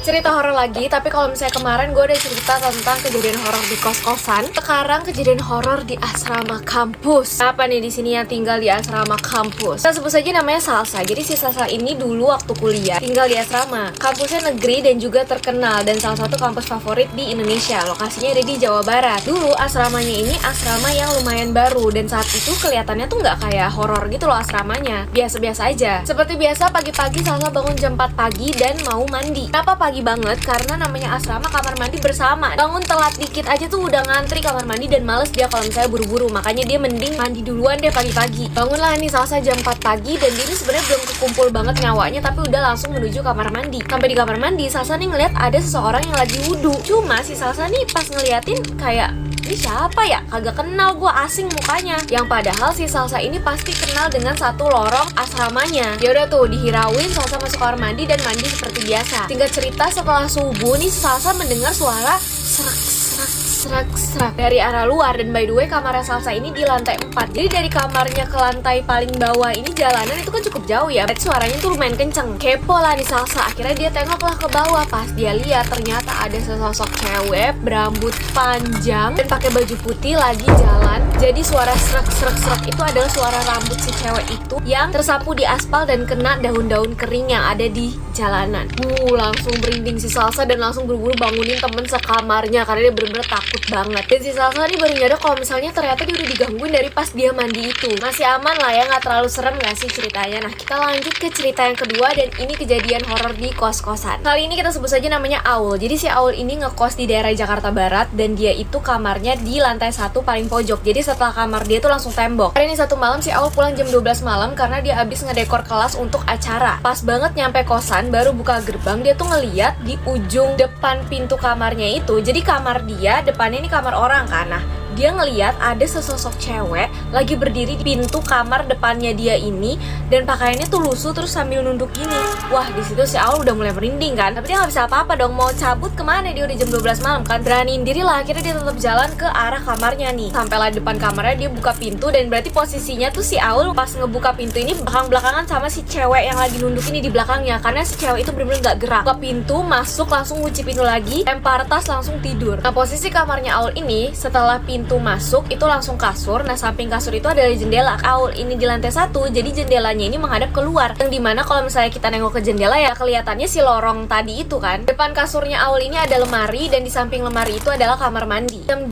Cerita horor lagi, tapi kalau misalnya kemarin gue udah cerita tentang kejadian horor di kos-kosan. Sekarang kejadian horor di asrama kampus. Apa nih di sini yang tinggal di asrama kampus? Kita sebut saja namanya Salsa. Jadi si Salsa ini dulu waktu kuliah tinggal di asrama. Kampusnya negeri dan juga terkenal dan salah satu kampus favorit di Indonesia. Lokasinya ada di Jawa Barat. Dulu asramanya ini asrama yang lumayan baru dan saat itu kelihatannya tuh nggak kayak horor gitu loh asramanya. Biasa-biasa aja. Seperti biasa pagi-pagi Salsa bangun jam 4 pagi dan mau mandi. Kenapa pagi banget? Karena namanya asrama kamar mandi bersama. Bangun telat dikit aja tuh udah ngantri kamar mandi dan males dia kalau misalnya buru-buru. Makanya dia mending mandi duluan deh pagi-pagi. Bangunlah nih Salsa jam 4 pagi dan dia ini sebenarnya belum kekumpul banget nyawanya tapi udah langsung menuju kamar mandi. Sampai di kamar mandi Salsa nih ngeliat ada seseorang yang lagi wudhu. Cuma si Salsa nih pas ngeliatin kayak ini siapa ya? Kagak kenal, gue asing mukanya. Yang padahal si Salsa ini pasti kenal dengan satu lorong asramanya. Ya udah tuh dihirauin, Salsa masuk kamar mandi dan mandi seperti biasa. Singkat cerita setelah subuh nih Salsa mendengar suara serak dari arah luar. Dan by the way kamarnya Salsa ini di lantai 4. Jadi dari kamarnya ke lantai paling bawah ini jalanan itu kan cukup jauh ya. Berarti suaranya tuh lumayan kenceng. Kepo lah nih Salsa. Akhirnya dia tengoklah ke bawah. Pas dia lihat ternyata ada sesosok cewek berambut panjang dan pakai baju putih lagi jalan. Jadi suara serak itu adalah suara rambut si cewek itu yang tersapu di aspal dan kena daun-daun kering yang ada di jalanan. Langsung berinding si Salsa dan langsung buru-buru bangunin temen sekamarnya karena dia bener-bener takut banget. Dan si Salsa nih baru nyadar kalau misalnya ternyata dia udah digangguin dari pas dia mandi itu. Masih aman lah ya, nggak terlalu serem nggak sih ceritanya. Nah kita lanjut ke cerita yang kedua dan ini kejadian horor di kos-kosan. Kali ini kita sebut saja namanya Aul. Jadi si Aul ini ngekos di daerah Jakarta Barat dan dia itu kamarnya di lantai 1 paling pojok. Jadi setelah kamar dia tuh langsung tembok. Hari ini satu malam si Aul pulang jam 12 malam karena dia abis ngedekor kelas untuk acara. Pas banget nyampe kosan baru buka gerbang dia tuh ngeliat di ujung depan pintu kamarnya itu. Jadi kamar dia depannya ini kamar orang kan. Nah dia ngeliat ada sesosok cewek lagi berdiri di pintu kamar depannya dia ini dan pakaiannya tuh lusuh terus sambil nunduk gini. Wah di situ si Aul udah mulai merinding kan. Tapi dia nggak bisa apa-apa dong, mau cabut kemana, dia udah jam 12 malam kan. Beraniin diri lah, akhirnya dia tetap jalan ke arah kamarnya nih. Sampailah depan kamarnya dia buka pintu dan berarti posisinya tuh si Aul pas ngebuka pintu ini belakang-belakangan sama si cewek yang lagi nunduk ini di belakangnya. Karena si cewek itu bener-bener gak gerak. Buka pintu, masuk, langsung ngunci pintu lagi, lempar tas, langsung tidur. Nah posisi kamarnya Aul ini setelah pintu masuk itu langsung kasur. Nah samping kasur itu adalah jendela. Aul ini di lantai 1, jadi jendelanya ini menghadap keluar. Yang dimana kalau misalnya kita nengok ke jendela ya kelihatannya si lorong tadi itu kan. Depan kasurnya Aul ini ada lemari dan di samping lemari itu adalah kamar mandi.